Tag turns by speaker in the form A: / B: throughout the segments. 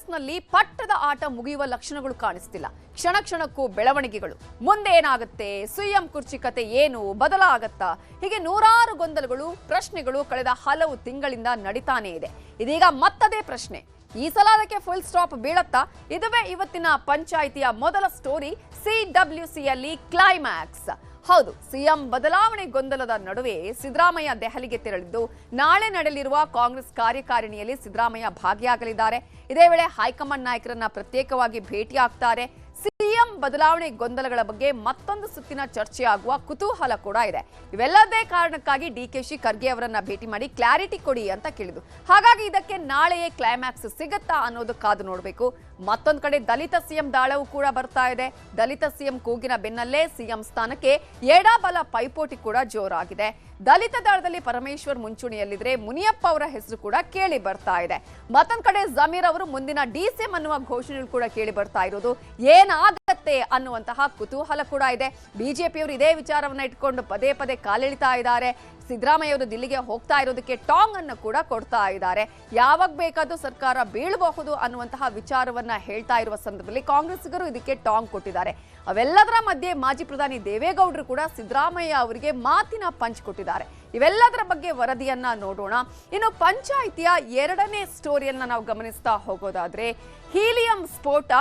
A: ಕಾಂಗ್ರೆಸ್ನಲ್ಲಿ ಪಟ್ಟದ ಆಟ ಮುಗಿಯುವ ಲಕ್ಷಣಗಳು ಕಾಣಿಸ್ತಿಲ್ಲ. ಕ್ಷಣ ಕ್ಷಣಕ್ಕೂ ಬೆಳವಣಿಗೆಗಳು. ಮುಂದೆ ಏನಾಗುತ್ತೆ, ಸಿಎಂ ಕುರ್ಚಿ ಕತೆ ಏನು, ಬದಲಾಗತ್ತಾ, ಹೀಗೆ ನೂರಾರು ಗೊಂದಲಗಳು, ಪ್ರಶ್ನೆಗಳು ಕಳೆದ ಹಲವು ತಿಂಗಳಿಂದ ನಡೀತಾನೇ ಇದೆ. ಇದೀಗ ಮತ್ತದೇ ಪ್ರಶ್ನೆ. ಈ ಸಲ ಅದಕ್ಕೆ ಫುಲ್ ಸ್ಟಾಪ್ ಬೀಳತ್ತಾ? ಇದುವೇ ಇವತ್ತಿನ ಪಂಚಾಯಿತಿಯ ಮೊದಲ ಸ್ಟೋರಿ. ಸಿಡಬ್ಲ್ಯೂಸಿಯಲ್ಲಿ ಕ್ಲೈಮ್ಯಾಕ್ಸ್. ಹೌದು, ಸಿಎಂ ಬದಲಾವಣೆ ಗೊಂದಲದ ನಡುವೆ ಸಿದ್ದರಾಮಯ್ಯ ದೆಹಲಿಗೆ ತೆರಳಿದ್ದು ನಾಳೆ ನಡೆಯಲಿರುವ ಕಾಂಗ್ರೆಸ್ ಕಾರ್ಯಕಾರಿಣಿಯಲ್ಲಿ ಸಿದ್ದರಾಮಯ್ಯ ಭಾಗಿಯಾಗಲಿದ್ದಾರೆ. ಇದೇ ವೇಳೆ ಹೈಕಮಾಂಡ್ ನಾಯಕರನ್ನ ಪ್ರತ್ಯೇಕವಾಗಿ ಭೇಟಿಯಾಗ್ತಾರೆ. ಸಿಎಂ ಬದಲಾವಣೆ ಗೊಂದಲಗಳ ಬಗ್ಗೆ ಮತ್ತೊಂದು ಸುತ್ತಿನ ಚರ್ಚೆ ಆಗುವ ಕುತೂಹಲ ಕೂಡ ಇದೆ. ಇವೆಲ್ಲದೇ ಕಾರಣಕ್ಕಾಗಿ ಡಿಕೆಶಿ ಖರ್ಗೆ ಅವರನ್ನ ಭೇಟಿ ಮಾಡಿ ಕ್ಲಾರಿಟಿ ಕೊಡಿ ಅಂತ ಕೇಳಿದ್ರು. ಹಾಗಾಗಿ ಇದಕ್ಕೆ ನಾಳೆಯೇ ಕ್ಲೈಮ್ಯಾಕ್ಸ್ ಸಿಗುತ್ತಾ ಅನ್ನೋದು ಕಾದು ನೋಡಬೇಕು. ಮತ್ತೊಂದು ಕಡೆ ದಲಿತ ಸಿಎಂ ದಾಳವು ಕೂಡ ಬರ್ತಾ ಇದೆ. ದಲಿತ ಸಿಎಂ ಕೂಗಿನ ಬೆನ್ನಲ್ಲೇ ಸಿಎಂ ಸ್ಥಾನಕ್ಕೆ ಎಡಬಲ ಪೈಪೋಟಿ ಕೂಡ ಜೋರಾಗಿದೆ. ದಲಿತ ದಾಳದಲ್ಲಿ ಪರಮೇಶ್ವರ್ ಮುಂಚೂಣಿಯಲ್ಲಿದ್ರೆ ಮುನಿಯಪ್ಪ ಅವರ ಹೆಸರು ಕೂಡ ಕೇಳಿ ಬರ್ತಾ ಇದೆ. ಮತ್ತೊಂದು ಕಡೆ ಜಮೀರ್ ಅವರು ಮುಂದಿನ ಡಿಸಿಎಂ ಅನ್ನುವ ಘೋಷಣೆಗಳು ಕೂಡ ಕೇಳಿ ಬರ್ತಾ ಇರೋದು. ಏನಾಗತ್ತೆ ಅನ್ನುವಂತಹ ಕುತೂಹಲ ಕೂಡ ಇದೆ. ಬಿಜೆಪಿಯವರು ಇದೇ ವಿಚಾರವನ್ನ ಇಟ್ಕೊಂಡು ಪದೇ ಪದೇ ಕಾಲೆಳಿತಾ ಇದ್ದಾರೆ. ಸಿದ್ದರಾಮಯ್ಯ ಅವರು ದಿಲ್ಲಿಗೆ ಹೋಗ್ತಾ ಇರೋದಕ್ಕೆ ಟಾಂಗ್ ಅನ್ನು ಕೂಡ ಕೊಡ್ತಾ ಇದ್ದಾರೆ. ಯಾವಾಗ ಬೇಕಾದ್ರೂ ಸರ್ಕಾರ ಬೀಳಬಹುದು ಅನ್ನುವಂತಹ ವಿಚಾರವನ್ನ ಹೇಳ್ತಾ ಇರುವ ಸಂದರ್ಭದಲ್ಲಿ ಕಾಂಗ್ರೆಸ್ಸಿಗರು ಇದಕ್ಕೆ ಟಾಂಗ್ ಕೊಟ್ಟಿದ್ದಾರೆ. ಅವೆಲ್ಲದರ ಮಧ್ಯೆ ಮಾಜಿ ಪ್ರಧಾನಿ ದೇವೇಗೌಡರು ಕೂಡ ಸಿದ್ದರಾಮಯ್ಯ ಅವರಿಗೆ ಮಾತಿನ ಪಂಚ್ ಕೊಟ್ಟಿದ್ದಾರೆ. ಇವೆಲ್ಲದರ ಬಗ್ಗೆ ವರದಿಯನ್ನ ನೋಡೋಣ. ಇನ್ನು ಪಂಚಾಯಿತಿಯ ಎರಡನೇ ಸ್ಟೋರಿಯನ್ನ ನಾವು ಗಮನಿಸ್ತಾ ಹೋಗೋದಾದ್ರೆ, ಹೀಲಿಯಂ ಸ್ಫೋಟ,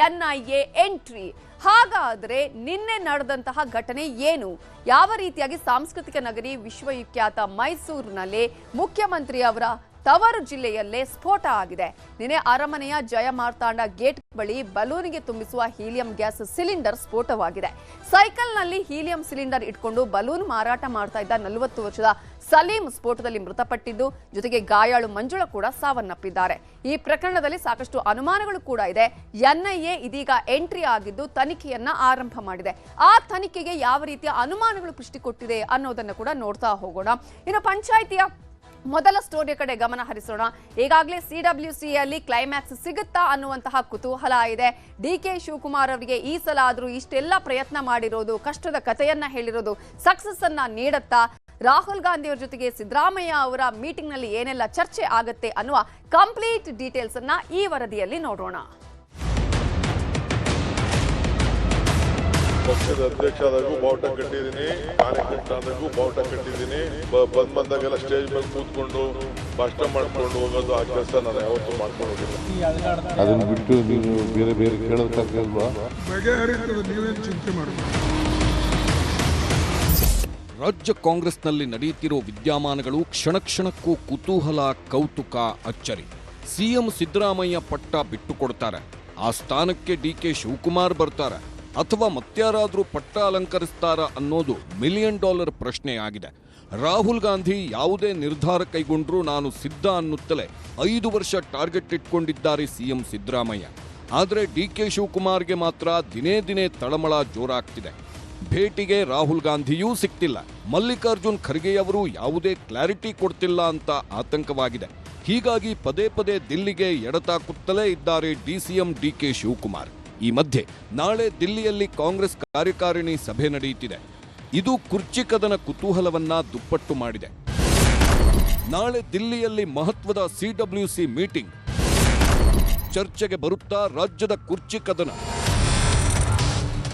A: ಎನ್ಐಎ ಎಂಟ್ರಿ. ಹಾಗಾದ್ರೆ ನಿನ್ನೆ ನಡೆದಂತಹ ಘಟನೆ ಏನು? ಯಾವ ರೀತಿಯಾಗಿ ಸಾಂಸ್ಕೃತಿಕ ನಗರಿ ವಿಶ್ವವಿಖ್ಯಾತ ಮೈಸೂರಿನಲ್ಲಿ ಮುಖ್ಯಮಂತ್ರಿ ಅವರ ತವರು ಜಿಲ್ಲೆಯಲ್ಲೇ ಸ್ಫೋಟ ಆಗಿದೆ. ನಿನ್ನೆ ಅರಮನೆಯ ಜಯ ಮಾರ್ತಾಂಡ ಗೇಟ್ ಬಳಿ ಬಲೂನಿಗೆ ತುಂಬಿಸುವ ಹೀಲಿಯಂ ಗ್ಯಾಸ್ ಸಿಲಿಂಡರ್ ಸ್ಫೋಟವಾಗಿದೆ. ಸೈಕಲ್ನಲ್ಲಿ ಹೀಲಿಯಂ ಸಿಲಿಂಡರ್ ಇಟ್ಕೊಂಡು ಬಲೂನ್ ಮಾರಾಟ ಮಾಡ್ತಾ ಇದ್ದ 40 ವರ್ಷದ ಸಲೀಂ ಸ್ಫೋಟದಲ್ಲಿ ಮೃತಪಟ್ಟಿದ್ದು, ಜೊತೆಗೆ ಗಾಯಾಳು ಮಂಜುಳಾ ಕೂಡ ಸಾವನ್ನಪ್ಪಿದ್ದಾರೆ. ಈ ಪ್ರಕರಣದಲ್ಲಿ ಸಾಕಷ್ಟು ಅನುಮಾನಗಳು ಕೂಡ ಇದೆ. ಎನ್ಐಎ ಇದೀಗ ಎಂಟ್ರಿ ಆಗಿದ್ದು ತನಿಖೆಯನ್ನ ಆರಂಭ ಮಾಡಿದೆ. ಆ ತನಿಖೆಗೆ ಯಾವ ರೀತಿಯ ಅನುಮಾನಗಳು ಪುಷ್ಟಿ ಕೊಟ್ಟಿದೆ ಅನ್ನೋದನ್ನ ಕೂಡ ನೋಡ್ತಾ ಹೋಗೋಣ. ಇನ್ನು ಪಂಚಾಯಿತಿಯ ಮೊದಲ ಸ್ಟೋರಿಯ ಕಡೆ ಗಮನ ಹರಿಸೋಣ. ಈಗಾಗಲೇ ಸಿಡಬ್ಲ್ಯೂಸಿಯಲ್ಲಿ ಕ್ಲೈಮ್ಯಾಕ್ಸ್ ಸಿಗುತ್ತಾ ಅನ್ನುವಂತಹ ಕುತೂಹಲ ಇದೆ. ಡಿಕೆ ಶಿವಕುಮಾರ್ ಅವರಿಗೆ ಈ ಸಲ ಆದ್ರೂ ಇಷ್ಟೆಲ್ಲ ಪ್ರಯತ್ನ ಮಾಡಿರೋದು, ಕಷ್ಟದ ಕಥೆಯನ್ನ ಹೇಳಿರೋದು ಸಕ್ಸಸ್ ಅನ್ನ ನೀಡುತ್ತಾ? ರಾಹುಲ್ ಗಾಂಧಿ ಅವರ ಜೊತೆಗೆ ಸಿದ್ದರಾಮಯ್ಯ ಅವರ ಮೀಟಿಂಗ್ ನಲ್ಲಿ ಏನೆಲ್ಲ ಚರ್ಚೆ ಆಗುತ್ತೆ ಅನ್ನುವ ಕಂಪ್ಲೀಟ್ ಡೀಟೇಲ್ಸ್ ಅನ್ನ ಈ ವರದಿಯಲ್ಲಿ ನೋಡೋಣ.
B: ಪಕ್ಷದ ಅಧ್ಯಕ್ಷ ಆದಾಗೂ ಬಾವುಟ ಕಟ್ಟಿದ್ದೀನಿ, ಕಾರ್ಯಕರ್ತ ಆದಾಗೂ ಬಾವುಟ ಕಟ್ಟಿದ್ದೀನಿ. ಬಂದಾಗೆಲ್ಲ ಸ್ಟೇಜ್ ಮೇಲೆ ಕೂತ್ಕೊಂಡು ಭಾಷಣ ಮಾಡ್ಕೊಂಡು ಹೋಗೋದು, ಆ ಕೆಲಸ ನಾನು ಯಾವತ್ತೂ ಮಾಡ್ಕೊಂಡು ಹೋಗಿಲ್ಲ.
C: ಅದನ್ನು ಬಿಟ್ಟು ನೀವು ಬೇರೆ ಬೇರೆ ಕೇಳೋದಕ್ಕಾಗಲ್ವಾ?
B: ಬಗೆಹರಿತದೆ, ನೀವೇನು ಚಿಂತೆ ಮಾಡಬೇಕು.
D: ರಾಜ್ಯ ಕಾಂಗ್ರೆಸ್ನಲ್ಲಿ ನಡೆಯುತ್ತಿರೋ ವಿದ್ಯಮಾನಗಳು ಕ್ಷಣ ಕ್ಷಣಕ್ಕೂ ಕುತೂಹಲ, ಕೌತುಕ, ಅಚ್ಚರಿ. ಸಿಎಂ ಸಿದ್ದರಾಮಯ್ಯ ಪಟ್ಟ ಬಿಟ್ಟುಕೊಡ್ತಾರೆ, ಆ ಸ್ಥಾನಕ್ಕೆ ಡಿಕೆ ಶಿವಕುಮಾರ್ ಬರ್ತಾರೆ, ಅಥವಾ ಮತ್ಯಾರಾದ್ರೂ ಪಟ್ಟ ಅಲಂಕರಿಸ್ತಾರ ಅನ್ನೋದು $1 ಮಿಲಿಯನ್ ಪ್ರಶ್ನೆಯಾಗಿದೆ. ರಾಹುಲ್ ಗಾಂಧಿ ಯಾವುದೇ ನಿರ್ಧಾರ ಕೈಗೊಂಡ್ರೂ ನಾನು ಸಿದ್ಧ ಅನ್ನುತ್ತಲೇ 5 ವರ್ಷ ಟಾರ್ಗೆಟ್ ಇಟ್ಕೊಂಡಿದ್ದಾರೆ ಸಿಎಂ ಸಿದ್ದರಾಮಯ್ಯ. ಆದರೆ ಡಿಕೆ ಶಿವಕುಮಾರ್ಗೆ ಮಾತ್ರ ದಿನೇ ದಿನೇ ತಳಮಳ ಜೋರಾಗ್ತಿದೆ. ಭೇಟಿಗೆ ರಾಹುಲ್ ಗಾಂಧಿಯೂ ಸಿಕ್ತಿಲ್ಲ, ಮಲ್ಲಿಕಾರ್ಜುನ್ ಖರ್ಗೆಯವರು ಯಾವುದೇ ಕ್ಲಾರಿಟಿ ಕೊಡ್ತಿಲ್ಲ ಅಂತ ಆತಂಕವಾಗಿದೆ. ಹೀಗಾಗಿ ಪದೇ ಪದೇ ದಿಲ್ಲಿಗೆ ಎಡತಾಕುತ್ತಲೇ ಇದ್ದಾರೆ ಡಿಸಿಎಂ ಡಿಕೆ ಶಿವಕುಮಾರ್. ಈ ಮಧ್ಯೆ ನಾಳೆ ದಿಲ್ಲಿಯಲ್ಲಿ ಕಾಂಗ್ರೆಸ್ ಕಾರ್ಯಕಾರಿಣಿ ಸಭೆ ನಡೆಯುತ್ತಿದೆ. ಇದು ಕುರ್ಚಿ ಕದನ ಕುತೂಹಲವನ್ನ ದುಪ್ಪಟ್ಟು ಮಾಡಿದೆ. ನಾಳೆ ದಿಲ್ಲಿಯಲ್ಲಿ ಮಹತ್ವದ ಸಿಡಬ್ಲ್ಯೂಸಿ ಮೀಟಿಂಗ್. ಚರ್ಚೆಗೆ ಬರುತ್ತಾ ರಾಜ್ಯದ ಕುರ್ಚಿ ಕದನ.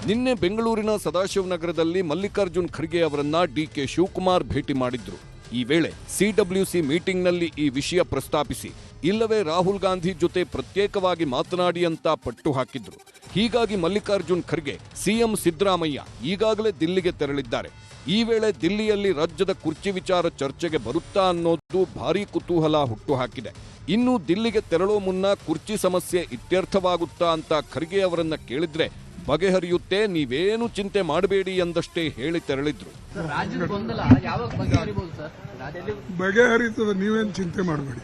D: ನಿನ್ನೆ ಬೆಂಗಳೂರಿನ ಸದಾಶಿವನಗರದಲ್ಲಿ ಮಲ್ಲಿಕಾರ್ಜುನ್ ಖರ್ಗೆ ಅವರನ್ನ ಡಿಕೆ ಶಿವಕುಮಾರ್ ಭೇಟಿ ಮಾಡಿದ್ರು. ಈ ವೇಳೆ ಸಿಡಬ್ಲ್ಯೂಸಿ ಮೀಟಿಂಗ್ನಲ್ಲಿ ಈ ವಿಷಯ ಪ್ರಸ್ತಾಪಿಸಿ, ಇಲ್ಲವೇ ರಾಹುಲ್ ಗಾಂಧಿ ಜೊತೆ ಪ್ರತ್ಯೇಕವಾಗಿ ಮಾತನಾಡಿ ಅಂತ ಪಟ್ಟು ಹಾಕಿದ್ರು. ಹೀಗಾಗಿ ಮಲ್ಲಿಕಾರ್ಜುನ್ ಖರ್ಗೆ ಸಿಎಂ ಸಿದ್ದರಾಮಯ್ಯ ಈಗಾಗಲೇ ದಿಲ್ಲಿಗೆ ತೆರಳಿದ್ದಾರೆ. ಈ ವೇಳೆ ದಿಲ್ಲಿಯಲ್ಲಿ ರಾಜ್ಯದ ಕುರ್ಚಿ ವಿಚಾರ ಚರ್ಚೆಗೆ ಬರುತ್ತಾ ಅನ್ನೋದು ಭಾರೀ ಕುತೂಹಲ ಹುಟ್ಟುಹಾಕಿದೆ. ಇನ್ನು ದಿಲ್ಲಿಗೆ ತೆರಳೋ ಮುನ್ನ ಕುರ್ಚಿ ಸಮಸ್ಯೆ ಇತ್ಯರ್ಥವಾಗುತ್ತಾ ಅಂತ ಖರ್ಗೆ ಅವರನ್ನ ಕೇಳಿದ್ರೆ, ಬಗೆಹರಿಯುತ್ತೆ, ನೀವೇನು ಚಿಂತೆ ಮಾಡಬೇಡಿ ಎಂದಷ್ಟೇ ಹೇಳಿ ತೆರಳಿದ್ರು.
B: ಬಗೆಹರಿತದೆ, ನೀವೇನು ಚಿಂತೆ ಮಾಡಬೇಡಿ.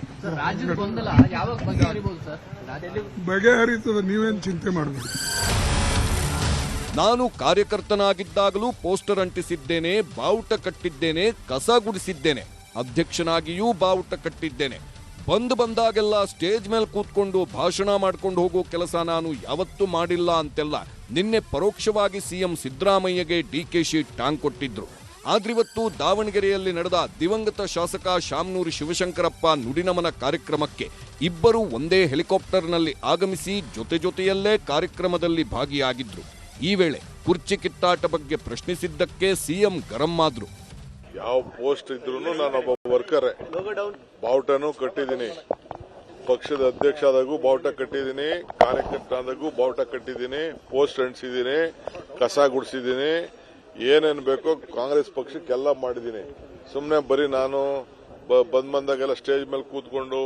B: ಬಗೆಹರಿತದೆ, ನೀವೇನು ಚಿಂತೆ ಮಾಡಬೇಡಿ.
D: ನಾನು ಕಾರ್ಯಕರ್ತನಾಗಿದ್ದಾಗಲೂ ಪೋಸ್ಟರ್ ಅಂಟಿಸಿದ್ದೇನೆ, ಬಾವುಟ ಕಟ್ಟಿದ್ದೇನೆ, ಕಸ ಗುಡಿಸಿದ್ದೇನೆ, ಅಧ್ಯಕ್ಷನಾಗಿಯೂ ಬಾವುಟ ಕಟ್ಟಿದ್ದೇನೆ. ಬಂದಾಗೆಲ್ಲ ಸ್ಟೇಜ್ ಮೇಲೆ ಕೂತ್ಕೊಂಡು ಭಾಷಣ ಮಾಡ್ಕೊಂಡು ಹೋಗೋ ಕೆಲಸ ನಾನು ಯಾವತ್ತೂ ಮಾಡಿಲ್ಲ ಅಂತೆಲ್ಲ ನಿನ್ನೆ ಪರೋಕ್ಷವಾಗಿ ಸಿಎಂ ಸಿದ್ದರಾಮಯ್ಯಗೆ ಡಿಕೆಶಿ ಟಾಂಗ್ ಕೊಟ್ಟಿದ್ರು. ಆದ್ರಿವತ್ತು ದಾವಣಗೆರೆಯಲ್ಲಿ ನಡೆದ ದಿವಂಗತ ಶಾಸಕ ಶಾಮನೂರು ಶಿವಶಂಕರಪ್ಪ ನುಡಿನಮನ ಕಾರ್ಯಕ್ರಮಕ್ಕೆ ಇಬ್ಬರು ಒಂದೇ ಹೆಲಿಕಾಪ್ಟರ್ನಲ್ಲಿ ಆಗಮಿಸಿ ಜೊತೆಯಲ್ಲೇ ಕಾರ್ಯಕ್ರಮದಲ್ಲಿ ಭಾಗಿಯಾಗಿದ್ರು. ಈ ವೇಳೆ ಕುರ್ಚಿ ಕಿತ್ತಾಟ ಬಗ್ಗೆ ಪ್ರಶ್ನಿಸಿದ್ದಕ್ಕೆ ಸಿಎಂ ಗರಂ ಆದ್ರು.
B: ಯಾವ ಪೋಸ್ಟ್ ಇದ್ರು ನಾನೊಬ್ಬ ವರ್ಕರ್, ಬಾವುಟನೂ ಕಟ್ಟಿದ್ದೀನಿ, ಪಕ್ಷದ ಅಧ್ಯಕ್ಷ ಆದಾಗೂ ಬಾವುಟ ಕಟ್ಟಿದ್ದೀನಿ, ಕಾರ್ಯಕರ್ತ ಆದಾಗೂ ಬಾವುಟ ಕಟ್ಟಿದ್ದೀನಿ, ಪೋಸ್ಟ್ ಅಂಟಿಸಿದ್ದೀನಿ, ಕಸ ಗುಡಿಸಿದ್ದೀನಿ, ಏನೇನು ಬೇಕೋ ಕಾಂಗ್ರೆಸ್ ಪಕ್ಷಕ್ಕೆಲ್ಲ ಮಾಡಿದ್ದೀನಿ. ಸುಮ್ಮನೆ ಬರೀ ನಾನು ಬಂದಾಗೆಲ್ಲ ಸ್ಟೇಜ್ ಮೇಲೆ ಕೂತ್ಕೊಂಡು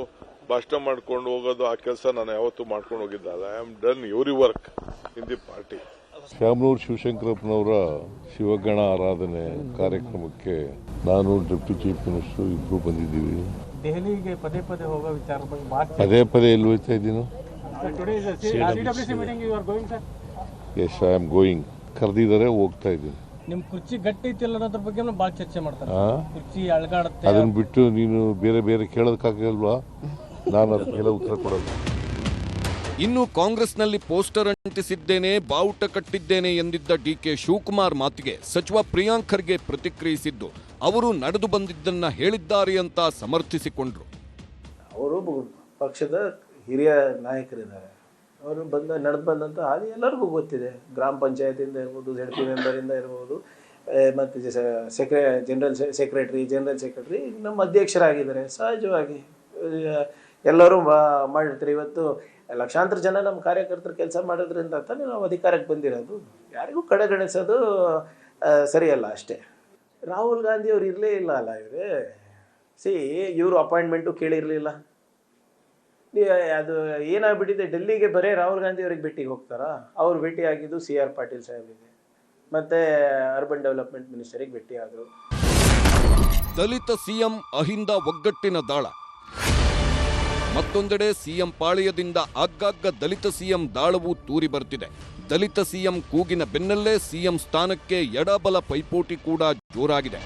B: ಭಾಷಣ ಮಾಡ್ಕೊಂಡು ಹೋಗೋದು ಆ ಕೆಲಸ ನಾನು ಯಾವತ್ತೂ ಮಾಡ್ಕೊಂಡು ಹೋಗಿದ್ದಲ್ಲ. I am done every work in the party.
C: Shamanur ಶಿವಶಂಕರಪ್ಪನವರ ಶಿವಗಣ ಆರಾಧನೆ ಕಾರ್ಯಕ್ರಮಕ್ಕೆ ನಾನು ಡೆಪ್ಟಿ ಚೀಫ್ ಮಿನಿಸ್ಟರ್ ಇಬ್ಬರು ಬಂದಿದ್ದೀವಿ.
E: ದೆಹಲಿಗೆ ಪದೇ ಪದೇ ಹೋಗೋ ವಿಚಾರ
C: ಪದೇ ಎಲ್ಲಿ ಹೋಗ್ತಾ ಇದ್ದೀನೋ? Yes, I am going. ಕರೆದಿದ್ದಾರೆ, ಹೋಗ್ತಾ ಇದ್ದೀನಿ.
E: ನಿಮ್ ಕುರ್ಚಿ ಗಟ್ಟಿ ಐತಿಲ್ಲ ಅನ್ನೋದ್ರ ಬಗ್ಗೆ ಭಾಳ ಚರ್ಚೆ ಮಾಡ್ತಾರೆ. ಕುರ್ಚಿ ಅಳಗಾಡುತ್ತೆ,
C: ಅದನ್ನ ಬಿಟ್ಟು ನೀನು ಬೇರೆ ಕೇಳೋದಕ್ಕಾಗಲ್ವಾ? ನಾನು ಅದಕ್ಕೆಲ್ಲ ಉತ್ತರ ಕೊಡಲ್ಲ.
D: ಇನ್ನು ಕಾಂಗ್ರೆಸ್ನಲ್ಲಿ ಪೋಸ್ಟರ್ ಅಂಟಿಸಿದ್ದೇನೆ, ಬಾವುಟ ಕಟ್ಟಿದ್ದೇನೆ ಎಂದಿದ್ದ ಡಿಕೆ ಶಿವಕುಮಾರ್ ಮಾತಿಗೆ ಸಚಿವ ಪ್ರಿಯಾಂಕ್ ಖರ್ಗೆ ಪ್ರತಿಕ್ರಿಯಿಸಿದ್ದು, ಅವರು ನಡೆದು ಬಂದಿದ್ದನ್ನ ಹೇಳಿದ್ದಾರೆ ಅಂತ ಸಮರ್ಥಿಸಿಕೊಂಡ್ರು.
F: ಅವರು ಪಕ್ಷದ ಹಿರಿಯ ನಾಯಕರಿದ್ದಾರೆ, ಅವರು ನಡೆದು ಬಂದಂಥ ಹಾದಿ ಎಲ್ಲರಿಗೂ ಗೊತ್ತಿದೆ. ಗ್ರಾಮ ಪಂಚಾಯತಿಂದ ಇರ್ಬೋದು, ZP ಮೆಂಬರಿಂದ ಇರ್ಬೋದು, ಮತ್ತು ಜನರಲ್ ಸೆಕ್ರೆಟರಿ ನಮ್ಮ ಅಧ್ಯಕ್ಷರಾಗಿದ್ದಾರೆ. ಸಹಜವಾಗಿ ಎಲ್ಲರೂ ಮಾಡಿರ್ತಾರೆ. ಇವತ್ತು ಲಕ್ಷಾಂತರ ಜನ ನಮ್ಮ ಕಾರ್ಯಕರ್ತರು ಕೆಲಸ ಮಾಡೋದ್ರಿಂದ ತಾನೇ ನಾವು ಅಧಿಕಾರಕ್ಕೆ ಬಂದಿರೋದು. ಯಾರಿಗೂ ಕಡೆಗಣಿಸೋದು ಸರಿಯಲ್ಲ ಅಷ್ಟೇ. ರಾಹುಲ್ ಗಾಂಧಿ ಅವ್ರು ಇರಲೇ ಇಲ್ಲ ಅಲ್ಲ, ಇವರು ಅಪಾಯಿಂಟ್ಮೆಂಟು ಕೇಳಿರಲಿಲ್ಲ. ಅದು ಏನಾಗ್ಬಿಟ್ಟಿದೆ, ಡೆಲ್ಲಿಗೆ ಬರೀ ರಾಹುಲ್ ಗಾಂಧಿ ಅವ್ರಿಗೆ ಭೇಟಿಗೆ ಹೋಗ್ತಾರಾ? ಅವ್ರು ಭೇಟಿ ಆಗಿದ್ದು CR ಪಾಟೀಲ್ ಸಾಹೇಬ್ರಿಗೆ, ಮತ್ತೆ ಅರ್ಬನ್ ಡೆವಲಪ್ಮೆಂಟ್ ಮಿನಿಸ್ಟರಿಗೆ ಭೇಟಿ ಆದರು.
D: ದಲಿತ ಸಿಎಂ ಅಹಿಂದ ಒಗ್ಗಟ್ಟಿನ ದಾಳ. ಮತ್ತೊಂದೆಡೆ ಸಿಎಂ ಪಾಳೆಯದಿಂದ ಆಗಾಗ ದಲಿತ ಸಿಎಂ ದಾಳವು ತೂರಿ ಬರ್ತಿದೆ. ದಲಿತ ಸಿಎಂ ಕೂಗಿನ ಬೆನ್ನಲ್ಲೇ ಸಿಎಂ ಸ್ಥಾನಕ್ಕೆ ಎಡಬಲ ಪೈಪೋಟಿ ಕೂಡ ಜೋರಾಗಿದೆ.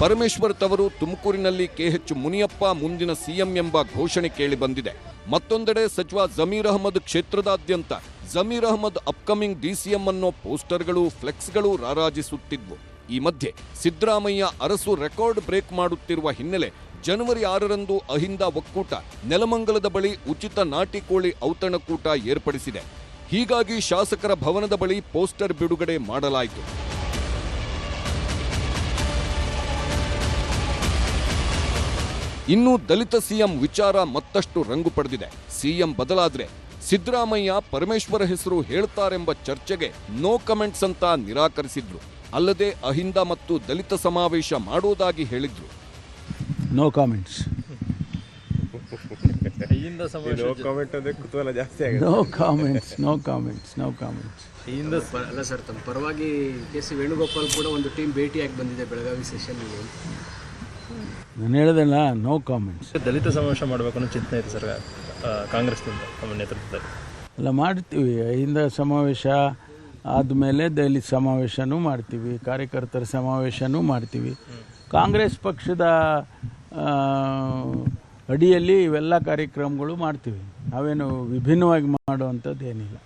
D: ಪರಮೇಶ್ವರ್ ತವರು ತುಮಕೂರಿನಲ್ಲಿ KH ಮುನಿಯಪ್ಪ ಮುಂದಿನ ಸಿಎಂ ಎಂಬ ಘೋಷಣೆ ಕೇಳಿಬಂದಿದೆ. ಮತ್ತೊಂದೆಡೆ ಸಚಿವ ಜಮೀರ್ ಅಹಮದ್ ಕ್ಷೇತ್ರದಾದ್ಯಂತ ಜಮೀರ್ ಅಹಮದ್ ಅಪ್ಕಮಿಂಗ್ DCM ಅನ್ನೋ ಪೋಸ್ಟರ್ಗಳು, ಫ್ಲೆಕ್ಸ್ಗಳು ರಾರಾಜಿಸುತ್ತಿದ್ವು. ಈ ಮಧ್ಯೆ ಸಿದ್ದರಾಮಯ್ಯ ಅರಸು ರೆಕಾರ್ಡ್ ಬ್ರೇಕ್ ಮಾಡುತ್ತಿರುವ ಹಿನ್ನೆಲೆ ಜನವರಿ 6ರಂದು ಅಹಿಂದ ಒಕ್ಕೂಟ ನೆಲಮಂಗಲದ ಬಳಿ ಉಚಿತ ನಾಟಿ ಕೋಳಿ ಔತಣಕೂಟ ಏರ್ಪಡಿಸಿದೆ. ಹೀಗಾಗಿ ಶಾಸಕರ ಭವನದ ಬಳಿ ಪೋಸ್ಟರ್ ಬಿಡುಗಡೆ ಮಾಡಲಾಯಿತು. ಇನ್ನು ದಲಿತ ಸಿಎಂ ವಿಚಾರ ಮತ್ತಷ್ಟು ರಂಗು ಪಡೆದಿದೆ. ಸಿಎಂ ಬದಲಾದ್ರೆ ಸಿದ್ದರಾಮಯ್ಯ ಪರಮೇಶ್ವರ ಹೆಸರು ಹೇಳ್ತಾರೆಂಬ ಚರ್ಚೆಗೆ ನೋ ಕಮೆಂಟ್ಸ್ ಅಂತ ನಿರಾಕರಿಸಿದ್ರು. ಅಲ್ಲದೆ ಅಹಿಂದ ಮತ್ತು ದಲಿತ ಸಮಾವೇಶ ಮಾಡೋದಾಗಿ ಹೇಳಿದ್ರು.
G: No comments.
H: ಅಲ್ಲ ಸರ್, ತಮ್ಮ ಪರವಾಗಿ KC ವೇಣುಗೋಪಾಲ್ ಕೂಡ ಒಂದು ಟೀಮ್ ಭೇಟಿಯಾಗಿ ಬಂದಿದೆ ಬೆಳಗಾವಿ ಸೆಷನ್ಗೆ.
G: ನಾನು ಹೇಳಿದೆಲ್ಲ, ನೋ ಕಾಮೆಂಟ್ಸ್.
E: ದಲಿತ ಸಮಾವೇಶ ಮಾಡಬೇಕು ಅನ್ನೋ ಚಿಂತನೆ ಇದೆ ಸರ್ ಕಾಂಗ್ರೆಸ್ನಿಂದ, ನಮ್ಮ ನೇತೃತ್ವದಲ್ಲಿ.
G: ಎಲ್ಲ ಮಾಡ್ತೀವಿ. ಅಹಿಂದ ಸಮಾವೇಶ ಆದಮೇಲೆ ದಲಿತ ಸಮಾವೇಶನೂ ಮಾಡ್ತೀವಿ, ಕಾರ್ಯಕರ್ತರ ಸಮಾವೇಶನೂ ಮಾಡ್ತೀವಿ. ಕಾಂಗ್ರೆಸ್ ಪಕ್ಷದ ಅಡಿಯಲ್ಲಿ ಇವೆಲ್ಲ ಕಾರ್ಯಕ್ರಮಗಳು ಮಾಡ್ತೀವಿ. ನಾವೇನು ವಿಭಿನ್ನವಾಗಿ ಮಾಡುವಂಥದ್ದು ಏನಿಲ್ಲ.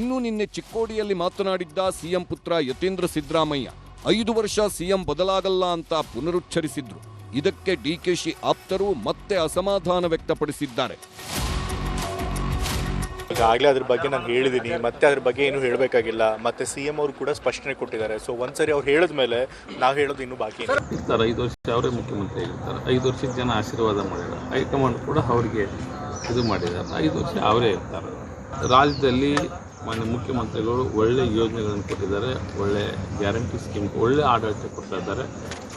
D: ಇನ್ನು ನಿನ್ನೆ ಚಿಕ್ಕೋಡಿಯಲ್ಲಿ ಮಾತನಾಡಿದ್ದ ಸಿಎಂ ಪುತ್ರ ಯತೀಂದ್ರ ಸಿದ್ದರಾಮಯ್ಯ 5 ವರ್ಷ ಸಿಎಂ ಬದಲಾಗಲ್ಲ ಅಂತ ಪುನರುಚ್ಚರಿಸಿದ್ರು. ಇದಕ್ಕೆ DKಶಿ ಆಪ್ತರು ಮತ್ತೆ ಅಸಮಾಧಾನ ವ್ಯಕ್ತಪಡಿಸಿದ್ದಾರೆ.
I: ಈಗಾಗಲೇ ಅದ್ರ ಬಗ್ಗೆ ನಾನು ಹೇಳಿದ್ದೀನಿ, ಮತ್ತೆ ಅದ್ರ ಬಗ್ಗೆ ಏನು ಹೇಳಬೇಕಾಗಿಲ್ಲ. ಮತ್ತೆ CM ಅವರು ಕೂಡ ಸ್ಪಷ್ಟನೆ ಕೊಟ್ಟಿದ್ದಾರೆ. ಸೊ ಒಂದ್ಸರಿ ಅವ್ರು ಹೇಳಿದ ಮೇಲೆ ನಾವು ಹೇಳೋದು ಇನ್ನೂ ಬಾಕಿ ಇದೆ.
J: 5 ವರ್ಷ ಅವರೇ ಮುಖ್ಯಮಂತ್ರಿ ಆಗಿರ್ತಾರೆ. 5 ವರ್ಷದ ಜನ ಆಶೀರ್ವಾದ ಮಾಡಿದ್ದಾರೆ. ಹೈಕಮಾಂಡ್ ಕೂಡ ಅವರಿಗೆ ಇದು ಮಾಡಿದ್ದಾರೆ. 5 ವರ್ಷ ಅವರೇ ಇರ್ತಾರೆ. ರಾಜ್ಯದಲ್ಲಿ ಮಾನ್ಯ ಮುಖ್ಯಮಂತ್ರಿಗಳು ಒಳ್ಳೆ ಯೋಜನೆಗಳನ್ನು ಕೊಟ್ಟಿದ್ದಾರೆ, ಒಳ್ಳೆ ಗ್ಯಾರಂಟಿ ಸ್ಕೀಮ್, ಒಳ್ಳೆ ಆಡಳಿತ ಕೊಡ್ತಾ ಇದ್ದಾರೆ.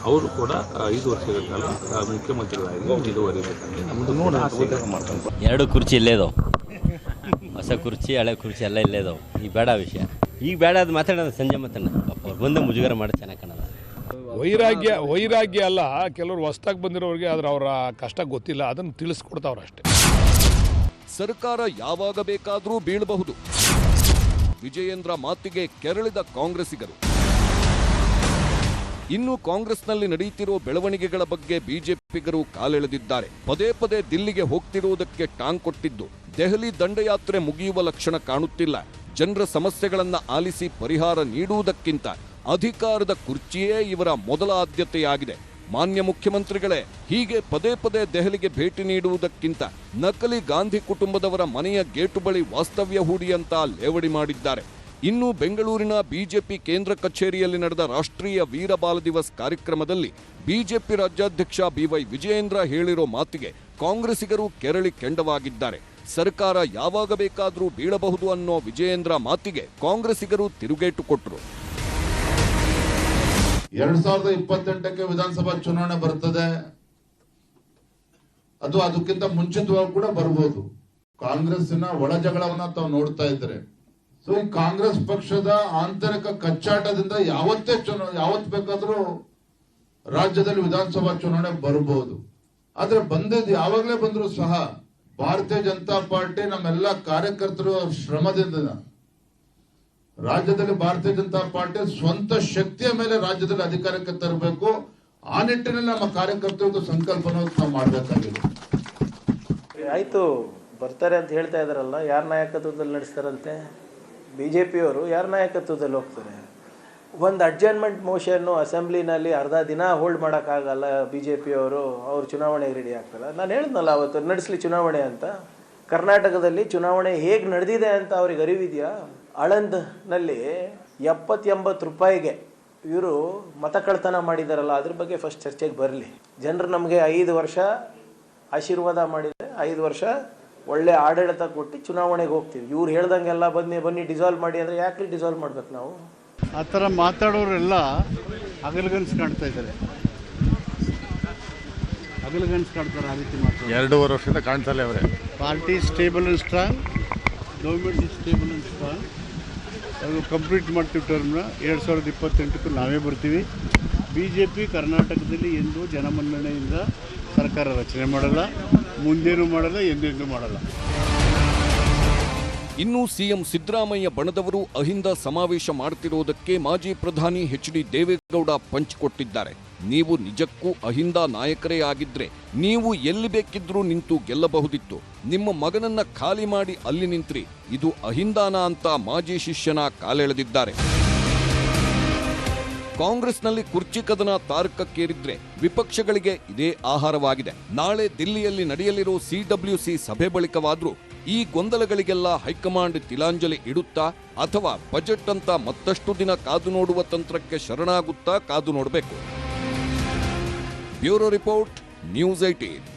J: ಅವರು ಕೂಡ 5 ವರ್ಷಗಳ ಕಾಲ ಮುಖ್ಯಮಂತ್ರಿಗಳಾಗಿ ಮುಂದುವರಿಬೇಕಂತ ನಮ್ಮದು ನೋಡೋಣ.
K: 2 ಕುರ್ಚಿ ಇಲ್ಲೇ ಇದಾವೆ, ಹೊಸ ಕುರ್ಚಿ ಹಳೆ ಕುರ್ಚಿ ಎಲ್ಲ ಇಲ್ಲೇ ಇದಾವೆ. ಈಗ ಬೇಡ ವಿಷಯ, ಈಗ ಬೇಡ ಅದು ಮಾತಾಡೋದು ಸಂಜೆ ಮಾತಾಡೋಣ. ಅವ್ರು ಬಂದು ಮುಜುಗರ ಮಾಡಿ ಚೆನ್ನಾಗಿ ಕಾಣೋದು.
L: ವೈರಾಗ್ಯ ಅಲ್ಲ, ಕೆಲವರು ಹೊಸ್ದಾಗಿ ಬಂದಿರೋರಿಗೆ ಆದ್ರೆ ಅವರ ಕಷ್ಟ ಗೊತ್ತಿಲ್ಲ, ಅದನ್ನು ತಿಳಿಸ್ಕೊಡ್ತಾವ್ರು ಅಷ್ಟೇ.
D: ಸರ್ಕಾರ ಯಾವಾಗ ಬೇಕಾದರೂ ಬೀಳಬಹುದು. ವಿಜಯೇಂದ್ರ ಮಾತಿಗೆ ಕೆರಳಿದ ಕಾಂಗ್ರೆಸ್ಸಿಗರು. ಇನ್ನು ಕಾಂಗ್ರೆಸ್ನಲ್ಲಿ ನಡೆಯುತ್ತಿರೋ ಬೆಳವಣಿಗೆಗಳ ಬಗ್ಗೆ ಬಿಜೆಪಿಗರು ಕಾಲೆಳೆದಿದ್ದಾರೆ. ಪದೇ ಪದೇ ದಿಲ್ಲಿಗೆ ಹೋಗ್ತಿರುವುದಕ್ಕೆ ಟಾಂಗ್ ಕೊಟ್ಟಿದ್ದು ದೆಹಲಿ ದಂಡಯಾತ್ರೆ ಮುಗಿಯುವ ಲಕ್ಷಣ ಕಾಣುತ್ತಿಲ್ಲ. ಜನರ ಸಮಸ್ಯೆಗಳನ್ನ ಆಲಿಸಿ ಪರಿಹಾರ ನೀಡುವುದಕ್ಕಿಂತ ಅಧಿಕಾರದ ಕುರ್ಚಿಯೇ ಇವರ ಮೊದಲ ಆದ್ಯತೆಯಾಗಿದೆ. ಮಾನ್ಯ ಮುಖ್ಯಮಂತ್ರಿಗಳೇ, ಹೀಗೆ ಪದೇ ಪದೇ ದೆಹಲಿಗೆ ಭೇಟಿ ನೀಡುವುದಕ್ಕಿಂತ ನಕಲಿ ಗಾಂಧಿ ಕುಟುಂಬದವರ ಮನೆಯ ಗೇಟು ಬಳಿ ವಾಸ್ತವ್ಯ ಹೂಡಿ ಅಂತ ಲೇವಡಿ ಮಾಡಿದ್ದಾರೆ. ಇನ್ನು ಬೆಂಗಳೂರಿನ ಬಿಜೆಪಿ ಕೇಂದ್ರ ಕಚೇರಿಯಲ್ಲಿ ನಡೆದ ರಾಷ್ಟ್ರೀಯ ವೀರ ಬಾಲ ದಿವಸ್ ಕಾರ್ಯಕ್ರಮದಲ್ಲಿ ಬಿಜೆಪಿ ರಾಜ್ಯಾಧ್ಯಕ್ಷ ಬಿವೈ ವಿಜಯೇಂದ್ರ ಹೇಳಿರೋ ಮಾತಿಗೆ ಕಾಂಗ್ರೆಸ್ಸಿಗರು ಕೆರಳಿ ಕೆಂಡವಾಗಿದ್ದಾರೆ. ಸರ್ಕಾರ ಯಾವಾಗ ಬೇಕಾದರೂ ಬೀಳಬಹುದು ಅನ್ನೋ ವಿಜಯೇಂದ್ರ ಮಾತಿಗೆ ಕಾಂಗ್ರೆಸ್ಸಿಗರು ತಿರುಗೇಟು ಕೊಟ್ಟರು.
C: 2028ಕ್ಕೆ ವಿಧಾನಸಭಾ ಚುನಾವಣೆ ಬರ್ತದೆ, ಅದು ಅದಕ್ಕಿಂತ ಮುಂಚಿತವಾಗಿ ಕೂಡ ಬರ್ಬೋದು. ಕಾಂಗ್ರೆಸ್ಸಿನ ಒಳ ಜಗಳವನ್ನ ತಾವು ನೋಡ್ತಾ ಇದ್ರೆ, ಸೊ ಈ ಕಾಂಗ್ರೆಸ್ ಪಕ್ಷದ ಆಂತರಿಕ ಕಚ್ಚಾಟದಿಂದ ಯಾವತ್ ಬೇಕಾದ್ರೂ ರಾಜ್ಯದಲ್ಲಿ ವಿಧಾನಸಭಾ ಚುನಾವಣೆ ಬರಬಹುದು. ಆದ್ರೆ ಬಂದಿದ್ದು ಯಾವಾಗಲೇ ಬಂದ್ರು ಸಹ ಭಾರತೀಯ ಜನತಾ ಪಾರ್ಟಿ ನಮ್ಮೆಲ್ಲ ಕಾರ್ಯಕರ್ತರು ಶ್ರಮದಿಂದ ರಾಜ್ಯದಲ್ಲಿ ಭಾರತೀಯ ಜನತಾ ಪಾರ್ಟಿ ಸ್ವಂತ ಶಕ್ತಿಯ ಮೇಲೆ ರಾಜ್ಯದಲ್ಲಿ ಅಧಿಕಾರಕ್ಕೆ ತರಬೇಕು. ಆ ನಿಟ್ಟಿನಲ್ಲಿ ನಮ್ಮ ಕಾರ್ಯಕರ್ತರು ಸಂಕಲ್ಪವನ್ನು ನಾವು ಮಾಡಬೇಕಾಗಿದೆ.
F: ಆಯ್ತು, ಬರ್ತಾರೆ ಅಂತ ಹೇಳ್ತಾ ಇದಾರಲ್ಲ, ಯಾರ ನಾಯಕತ್ವದಲ್ಲಿ ನಡೆಸ್ತಾರಂತೆ? ಬಿಜೆಪಿಯವರು ಯಾರ ನಾಯಕತ್ವದಲ್ಲಿ ಹೋಗ್ತಾರೆ? ಒಂದು ಅಡ್ಜರ್ನ್ಮೆಂಟ್ ಮೋಷನ್ನು ಅಸೆಂಬ್ಲಿನಲ್ಲಿ ಅರ್ಧ ದಿನ ಹೋಲ್ಡ್ ಮಾಡೋಕ್ಕಾಗಲ್ಲ. ಬಿಜೆಪಿಯವರು ಅವ್ರು ಚುನಾವಣೆಗೆ ರೆಡಿ ಆಗ್ತಾರಲ್ಲ. ನಾನು ಹೇಳಿದ್ನಲ್ಲ ಅವತ್ತು, ನಡೆಸಲಿ ಚುನಾವಣೆ ಅಂತ. ಕರ್ನಾಟಕದಲ್ಲಿ ಚುನಾವಣೆ ಹೇಗೆ ನಡೆದಿದೆ ಅಂತ ಅವ್ರಿಗೆ ಅರಿವಿದೆಯಾ? ಆಳಂದ್ನಲ್ಲಿ 70-80 ರೂಪಾಯಿಗೆ ಇವರು ಮತ ಕಳ್ತನ ಮಾಡಿದಾರಲ್ಲ, ಅದ್ರ ಬಗ್ಗೆ ಫಸ್ಟ್ ಚರ್ಚೆಗೆ ಬರಲಿ. ಜನರು ನಮಗೆ 5 ವರ್ಷ ಆಶೀರ್ವಾದ ಮಾಡಿದರೆ 5 ವರ್ಷ ಒಳ್ಳೆ ಆಡಳಿತ ಕೊಟ್ಟು ಚುನಾವಣೆಗೆ ಹೋಗ್ತೀವಿ. ಇವ್ರು ಹೇಳ್ದಂಗೆಲ್ಲ ಬನ್ನಿ ಡಿಸಾಲ್ವ್ ಮಾಡಿ ಅಂದರೆ ಯಾಕ್ರಿ ಡಿಸಾಲ್ವ್ ಮಾಡ್ಬೇಕು ನಾವು?
G: ಆ ಥರ ಮಾತಾಡೋರೆಲ್ಲ ಹಗಲುಗನಸು ಕಾಣ್ತಾ ಇದ್ದಾರೆ. ಹಗಲುಗನಸು ಕಾಣ್ತಾರೆ. ಆ ರೀತಿ ಮಾತಾಡೋದು
C: 2.5 ವರ್ಷದಿಂದ ಕಾಣ್ತಲೇ ಅವರೇ.
G: Party stable and strong, government is stable and strong. ಅದು ಕಂಪ್ಲೀಟ್ ಮಾಡ್ತೀವಿ ಟರ್ಮ್ನ. 2028ಕ್ಕೂ ನಾವೇ ಬರ್ತೀವಿ. BJP ಕರ್ನಾಟಕದಲ್ಲಿ ಎಂದೂ ಜನಮನ್ನಣೆಯಿಂದ ಸರ್ಕಾರ ರಚನೆ ಮಾಡಲ್ಲ, ಮುಂದೇನೂ ಮಾಡಲ್ಲ, ಎಂದೆಂದೂ ಮಾಡಲ್ಲ.
D: ಇನ್ನು ಸಿಎಂ ಸಿದ್ದರಾಮಯ್ಯ ಬಣದವರು ಅಹಿಂದ ಸಮಾವೇಶ ಮಾಡುತ್ತಿರುವುದಕ್ಕೆ ಮಾಜಿ ಪ್ರಧಾನಿ ಎಚ್.ಡಿ. ದೇವೇಗೌಡ ಪಂಚ್ ಕೊಟ್ಟಿದ್ದಾರೆ. ನೀವು ನಿಜಕ್ಕೂ ಅಹಿಂದ ನಾಯಕರೇ ಆಗಿದ್ರೆ ನೀವು ಎಲ್ಲಿ ಬೇಕಿದ್ರೂ ನಿಂತು ಗೆಲ್ಲಬಹುದಿತ್ತು. ನಿಮ್ಮ ಮಗನನ್ನ ಖಾಲಿ ಮಾಡಿ ಅಲ್ಲಿ ನಿಂತ್ರಿ. ಇದು ಅಹಿಂದಾನ ಅಂತ ಮಾಜಿ ಶಿಷ್ಯನ ಕಾಲೆಳೆದಿದ್ದಾರೆ. ಕಾಂಗ್ರೆಸ್ನಲ್ಲಿ ಕುರ್ಚಿ ಕದನ ತಾರಕಕ್ಕೇರಿದ್ರೆ ವಿಪಕ್ಷಗಳಿಗೆ ಇದೇ ಆಹಾರವಾಗಿದೆ. ನಾಳೆ ದಿಲ್ಲಿಯಲ್ಲಿ ನಡೆಯಲಿರೋ CWC ಸಭೆ ಬಳಿಕವಾದ್ರೂ ಈ ಗೊಂದಲಗಳಿಗೆಲ್ಲ ಹೈಕಮಾಂಡ್ ತಿಲಾಂಜಲಿ ಇಡುತ್ತಾ ಅಥವಾ ಬಜೆಟ್ ಅಂತ ಮತ್ತಷ್ಟು ದಿನ ಕಾದು ನೋಡುವ ತಂತ್ರಕ್ಕೆ ಶರಣಾಗುತ್ತಾ ಕಾದು ನೋಡಬೇಕು. Bureau report, news 18.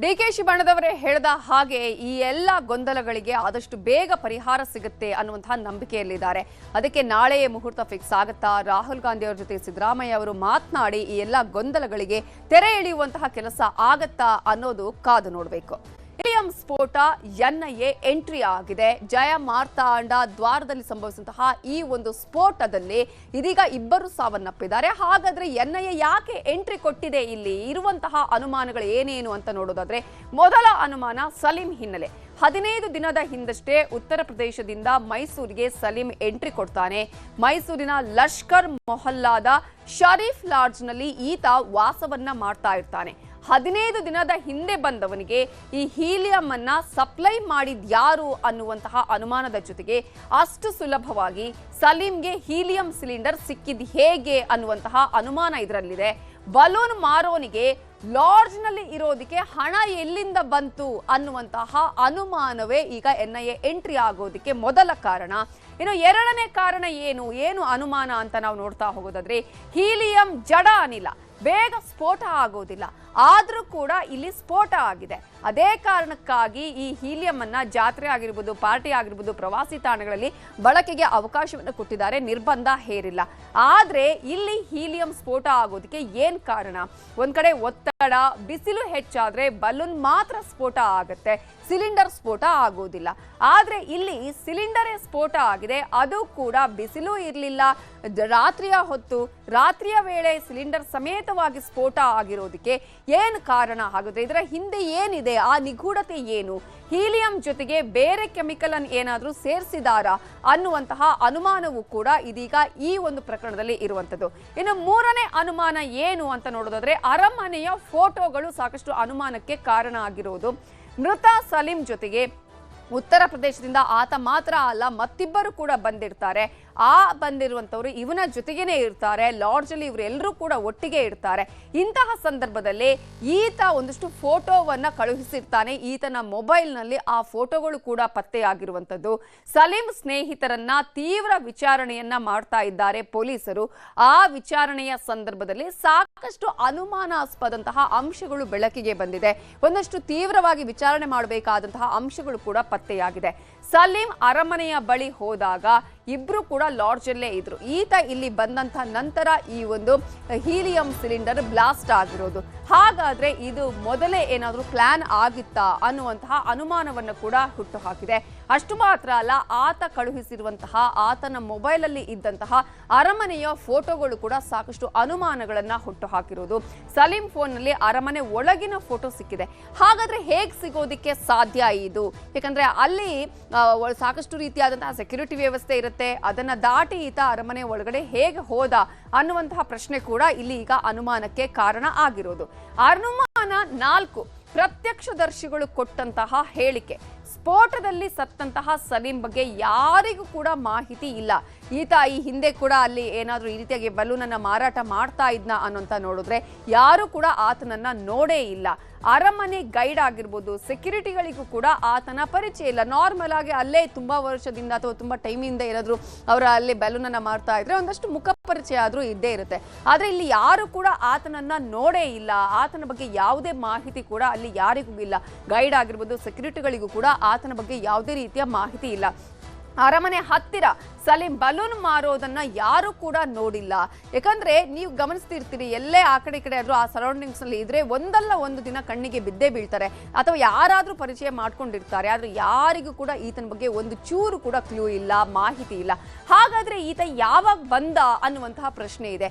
A: ಡಿಕೆಶಿ ಬಣದವರೇ ಹೇಳಿದ ಹಾಗೆ ಈ ಎಲ್ಲ ಗೊಂದಲಗಳಿಗೆ ಆದಷ್ಟು ಬೇಗ ಪರಿಹಾರ ಸಿಗುತ್ತೆ ಅನ್ನುವಂತಹ ನಂಬಿಕೆಯಲ್ಲಿದ್ದಾರೆ. ಅದಕ್ಕೆ ನಾಳೆಯೇ ಮುಹೂರ್ತ ಫಿಕ್ಸ್ ಆಗುತ್ತಾ? ರಾಹುಲ್ ಗಾಂಧಿ ಅವರ ಜೊತೆ ಸಿದ್ದರಾಮಯ್ಯ ಅವರು ಮಾತನಾಡಿ ಈ ಎಲ್ಲ ಗೊಂದಲಗಳಿಗೆ ತೆರೆ ಎಳೆಯುವಂತಹ ಕೆಲಸ ಆಗತ್ತಾ ಅನ್ನೋದು ಕಾದು ನೋಡಬೇಕು. ಹೀಲಿಯಂ ಸ್ಫೋಟ NIA ಎಂಟ್ರಿ ಆಗಿದೆ. ಜಯ ಮಾರ್ತಾಂಡ ದ್ವಾರದಲ್ಲಿ ಸಂಭವಿಸಿದಂತಹ ಈ ಒಂದು ಸ್ಫೋಟದಲ್ಲಿ ಇದೀಗ 2 ಸಾವನ್ನಪ್ಪಿದ್ದಾರೆ. ಹಾಗಾದ್ರೆ NIA ಯಾಕೆ ಎಂಟ್ರಿ ಕೊಟ್ಟಿದೆ? ಇಲ್ಲಿ ಇರುವಂತಹ ಅನುಮಾನಗಳು ಏನೇನು ಅಂತ ನೋಡೋದಾದ್ರೆ, ಮೊದಲ ಅನುಮಾನ ಸಲೀಂ ಹಿನ್ನೆಲೆ. 15 ದಿನದ ಹಿಂದಷ್ಟೇ ಉತ್ತರ ಪ್ರದೇಶದಿಂದ ಮೈಸೂರಿಗೆ ಸಲೀಂ ಎಂಟ್ರಿ ಕೊಡ್ತಾನೆ. ಮೈಸೂರಿನ ಲಷ್ಕರ್ ಮೊಹಲ್ಲಾದ ಶರೀಫ್ ಲಾಡ್ಜ್ನಲ್ಲಿ ಈತ ವಾಸವನ್ನ ಮಾಡ್ತಾ ಇರ್ತಾನೆ. 15 ದಿನದ ಹಿಂದೆ ಬಂದವನಿಗೆ ಈ ಹೀಲಿಯಂ ಅನ್ನ ಸಪ್ಲೈ ಮಾಡಿದ್ಯಾರು ಅನ್ನುವಂತಹ ಅನುಮಾನದ ಜೊತೆಗೆ ಅಷ್ಟು ಸುಲಭವಾಗಿ ಸಲೀಂಗೆ ಹೀಲಿಯಂ ಸಿಲಿಂಡರ್ ಸಿಕ್ಕಿದ್ ಹೇಗೆ ಅನ್ನುವಂತಹ ಅನುಮಾನ ಇದರಲ್ಲಿದೆ. ಬಲೂನ್ ಮಾರೋನಿಗೆ ಲಾಡ್ಜ್ನಲ್ಲಿ ಇರೋದಕ್ಕೆ ಹಣ ಎಲ್ಲಿಂದ ಬಂತು ಅನ್ನುವಂತಹ ಅನುಮಾನವೇ ಈಗ NIA ಎಂಟ್ರಿ ಆಗೋದಕ್ಕೆ ಮೊದಲ ಕಾರಣ. ಇನ್ನು ಎರಡನೇ ಕಾರಣ ಏನು ಅನುಮಾನ ಅಂತ ನಾವು ನೋಡ್ತಾ ಹೋಗೋದಾದ್ರೆ, ಹೀಲಿಯಂ ಜಡ ಅನಿಲ ಬೇಗ ಸ್ಫೋಟ ಆಗೋದಿಲ್ಲ, ಆದ್ರೂ ಕೂಡ ಇಲ್ಲಿ ಸ್ಫೋಟ ಆಗಿದೆ. ಅದೇ ಕಾರಣಕ್ಕಾಗಿ ಈ ಹೀಲಿಯಂ ಅನ್ನ ಜಾತ್ರೆ ಆಗಿರ್ಬೋದು, ಪಾರ್ಟಿ ಆಗಿರ್ಬೋದು, ಪ್ರವಾಸಿ ತಾಣಗಳಲ್ಲಿ ಬಳಕೆಗೆ ಅವಕಾಶವನ್ನು ಕೊಟ್ಟಿದ್ದಾರೆ, ನಿರ್ಬಂಧ ಹೇರಿಲ್ಲ. ಆದ್ರೆ ಇಲ್ಲಿ ಹೀಲಿಯಂ ಸ್ಫೋಟ ಆಗೋದಕ್ಕೆ ಏನ್ ಕಾರಣ? ಒಂದ್ ಕಡೆ ಒತ್ತಡ, ಬಿಸಿಲು ಹೆಚ್ಚಾದ್ರೆ ಬಲೂನ್ ಮಾತ್ರ ಸ್ಫೋಟ ಆಗತ್ತೆ, ಸಿಲಿಂಡರ್ ಸ್ಫೋಟ ಆಗೋದಿಲ್ಲ. ಆದ್ರೆ ಇಲ್ಲಿ ಸಿಲಿಂಡರೇ ಸ್ಫೋಟ ಆಗಿದೆ, ಅದು ಕೂಡ ಬಿಸಿಲು ಇರಲಿಲ್ಲ, ರಾತ್ರಿಯ ಹೊತ್ತು, ರಾತ್ರಿಯ ವೇಳೆ ಸಿಲಿಂಡರ್ ಸಮೇತವಾಗಿ ಸ್ಫೋಟ ಆಗಿರೋದಕ್ಕೆ ಏನು ಕಾರಣ? ಹಾಗಾದ್ರೆ ಇದರ ಹಿಂದೆ ಏನಿದೆ? ಆ ನಿಗೂಢತೆ ಏನು? ಹೀಲಿಯಂ ಜೊತೆಗೆ ಬೇರೆ ಕೆಮಿಕಲ್ ಅನ್ನು ಏನಾದರೂ ಸೇರಿಸಿದಾರಾ ಅನ್ನುವಂತಹ ಅನುಮಾನವೂ ಕೂಡ ಇದೀಗ ಈ ಒಂದು ಪ್ರಕರಣದಲ್ಲಿ ಇರುವಂತದ್ದು. ಇನ್ನು ಮೂರನೇ ಅನುಮಾನ ಏನು ಅಂತ ನೋಡೋದಾದ್ರೆ, ಅರಮನೆಯ ಫೋಟೋಗಳು ಸಾಕಷ್ಟು ಅನುಮಾನಕ್ಕೆ ಕಾರಣ ಆಗಿರೋದು. ಮೃತ ಸಲೀಂ ಜೊತೆಗೆ ಉತ್ತರ ಪ್ರದೇಶದಿಂದ ಆತ ಮಾತ್ರ ಅಲ್ಲ, ಮತ್ತಿಬ್ಬರು ಕೂಡ ಬಂದಿರ್ತಾರೆ. ಬಂದಿರುವಂತವರು ಇವನ ಜೊತೆಗೇನೆ ಇರ್ತಾರೆ, ಲಾಡ್ಜ್ ಅಲ್ಲಿ ಇವರೆಲ್ಲರೂ ಕೂಡ ಒಟ್ಟಿಗೆ ಇರ್ತಾರೆ. ಇಂತಹ ಸಂದರ್ಭದಲ್ಲಿ ಈತ ಒಂದಷ್ಟು ಫೋಟೋವನ್ನ ಕಳುಹಿಸಿರ್ತಾನೆ. ಈತನ ಮೊಬೈಲ್ ನಲ್ಲಿ ಆ ಫೋಟೋಗಳು ಕೂಡ ಪತ್ತೆಯಾಗಿರುವಂತದ್ದು. ಸಲೀಂ ಸ್ನೇಹಿತರನ್ನ ತೀವ್ರ ವಿಚಾರಣೆಯನ್ನ ಮಾಡ್ತಾ ಇದ್ದಾರೆ ಪೊಲೀಸರು. ಆ ವಿಚಾರಣೆಯ ಸಂದರ್ಭದಲ್ಲಿ ಸಾಕಷ್ಟು ಅನುಮಾನಾಸ್ಪದಂತಹ ಅಂಶಗಳು ಬೆಳಕಿಗೆ ಬಂದಿದೆ. ಒಂದಷ್ಟು ತೀವ್ರವಾಗಿ ವಿಚಾರಣೆ ಮಾಡಬೇಕಾದಂತಹ ಅಂಶಗಳು ಕೂಡ ಪತ್ತೆಯಾಗಿದೆ. ಸಲೀಂ ಅರಮನೆಯ ಬಳಿ ಹೋದಾಗ ಇಬ್ರು ಕೂಡ ಲಾಡ್ಜ್ ಅಲ್ಲೇ ಇದ್ರು. ಈತ ಇಲ್ಲಿ ಬಂದಂತ ನಂತರ ಈ ಒಂದು ಹೀಲಿಯಂ ಸಿಲಿಂಡರ್ ಬ್ಲಾಸ್ಟ್ ಆಗಿರೋದು. ಹಾಗಾದ್ರೆ ಇದು ಮೊದಲೇ ಏನಾದ್ರೂ ಪ್ಲಾನ್ ಆಗಿತ್ತಾ ಅನ್ನುವಂತಹ ಅನುಮಾನವನ್ನು ಕೂಡ ಹುಟ್ಟು ಹಾಕಿದೆ. ಅಷ್ಟು ಮಾತ್ರ ಅಲ್ಲ, ಆತ ಕಳುಹಿಸಿರುವಂತಹ ಆತನ ಮೊಬೈಲ್ ಅಲ್ಲಿ ಇದ್ದಂತಹ ಅರಮನೆಯ ಫೋಟೋಗಳು ಕೂಡ ಸಾಕಷ್ಟು ಅನುಮಾನಗಳನ್ನ ಹುಟ್ಟು ಹಾಕಿರೋದು. ಸಲೀಂ ಫೋನ್ ನಲ್ಲಿ ಅರಮನೆ ಒಳಗಿನ ಫೋಟೋ ಸಿಕ್ಕಿದೆ. ಹಾಗಾದ್ರೆ ಹೇಗ್ ಸಿಗೋದಿಕ್ಕೆ ಸಾಧ್ಯ ಇದು? ಯಾಕಂದ್ರೆ ಅಲ್ಲಿ ಸಾಕಷ್ಟು ರೀತಿಯಾದಂತಹ ಸೆಕ್ಯೂರಿಟಿ ವ್ಯವಸ್ಥೆ ಇರುತ್ತೆ. ಅದನ್ನ ದಾಟಿ ಈತ ಅರಮನೆ ಒಳಗಡೆ ಹೇಗೆ ಹೋದ ಅನ್ನುವಂತಹ ಪ್ರಶ್ನೆ ಕೂಡ ಇಲ್ಲಿ ಈಗ ಅನುಮಾನಕ್ಕೆ ಕಾರಣ ಆಗಿರೋದು. ಅನುಮಾನ 4, ಪ್ರತ್ಯಕ್ಷದರ್ಶಿಗಳು ಕೊಟ್ಟಂತಹ ಹೇಳಿಕೆ. ಸ್ಫೋಟದಲ್ಲಿ ಸತ್ತಂತಹ ಸಲೀಂ ಬಗ್ಗೆ ಯಾರಿಗೂ ಕೂಡ ಮಾಹಿತಿ ಇಲ್ಲ. ಈತ ಈ ಹಿಂದೆ ಕೂಡ ಅಲ್ಲಿ ಏನಾದ್ರೂ ಈ ರೀತಿಯಾಗಿ ಬಲೂನನ್ನ ಮಾರಾಟ ಮಾಡ್ತಾ ಇದ್ನ ಅನ್ನೋಂತ ನೋಡಿದ್ರೆ ಯಾರು ಕೂಡ ಆತನನ್ನ ನೋಡೇ ಇಲ್ಲ. ಅರಮನೆ ಗೈಡ್ ಆಗಿರ್ಬೋದು, ಸೆಕ್ಯೂರಿಟಿಗಳಿಗೂ ಕೂಡ ಆತನ ಪರಿಚಯ ಇಲ್ಲ. ನಾರ್ಮಲ್ ಆಗಿ ಅಲ್ಲೇ ತುಂಬಾ ವರ್ಷದಿಂದ ಅಥವಾ ತುಂಬಾ ಟೈಮಿಂದ ಏನಾದ್ರು ಅವರ ಅಲ್ಲಿ ಬಲೂನನ್ನ ಮಾರ್ತಾ ಇದ್ರೆ ಒಂದಷ್ಟು ಮುಖ ಪರಿಚಯ ಆದ್ರೂ ಇದ್ದೇ ಇರುತ್ತೆ. ಆದ್ರೆ ಇಲ್ಲಿ ಯಾರು ಕೂಡ ಆತನನ್ನ ನೋಡೇ ಇಲ್ಲ. ಆತನ ಬಗ್ಗೆ ಯಾವುದೇ ಮಾಹಿತಿ ಕೂಡ ಅಲ್ಲಿ ಯಾರಿಗೂ ಇಲ್ಲ. ಗೈಡ್ ಆಗಿರ್ಬೋದು, ಸೆಕ್ಯೂರಿಟಿಗಳಿಗೂ ಕೂಡ ಆತನ ಬಗ್ಗೆ ಯಾವುದೇ ರೀತಿಯ ಮಾಹಿತಿ ಇಲ್ಲ. ಅರಮನೆ ಹತ್ತಿರ ಸಲೀಂ ಬಲೂನ್ ಮಾರೋದನ್ನ ಯಾರು ಕೂಡ ನೋಡಿಲ್ಲ. ಯಾಕಂದ್ರೆ ನೀವು ಗಮನಿಸ್ತಿರ್ತೀರಿ, ಎಲ್ಲೇ ಆ ಕಡೆ ಈ ಕಡೆ ಆದ್ರೂ ಆ ಸರೌಂಡಿಂಗ್ಸ್ ನಲ್ಲಿ ಇದ್ರೆ ಒಂದಲ್ಲ ಒಂದು ದಿನ ಕಣ್ಣಿಗೆ ಬಿದ್ದೇ ಬೀಳ್ತಾರೆ ಅಥವಾ ಯಾರಾದ್ರೂ ಪರಿಚಯ ಮಾಡ್ಕೊಂಡಿರ್ತಾರೆ. ಆದ್ರೆ ಯಾರಿಗೂ ಕೂಡ ಈತನ ಬಗ್ಗೆ ಒಂದು ಚೂರು ಕೂಡ ಕ್ಲೂ ಇಲ್ಲ, ಮಾಹಿತಿ ಇಲ್ಲ. ಹಾಗಾದ್ರೆ ಈತ ಯಾವಾಗ ಬಂದ ಅನ್ನುವಂತಹ ಪ್ರಶ್ನೆ ಇದೆ.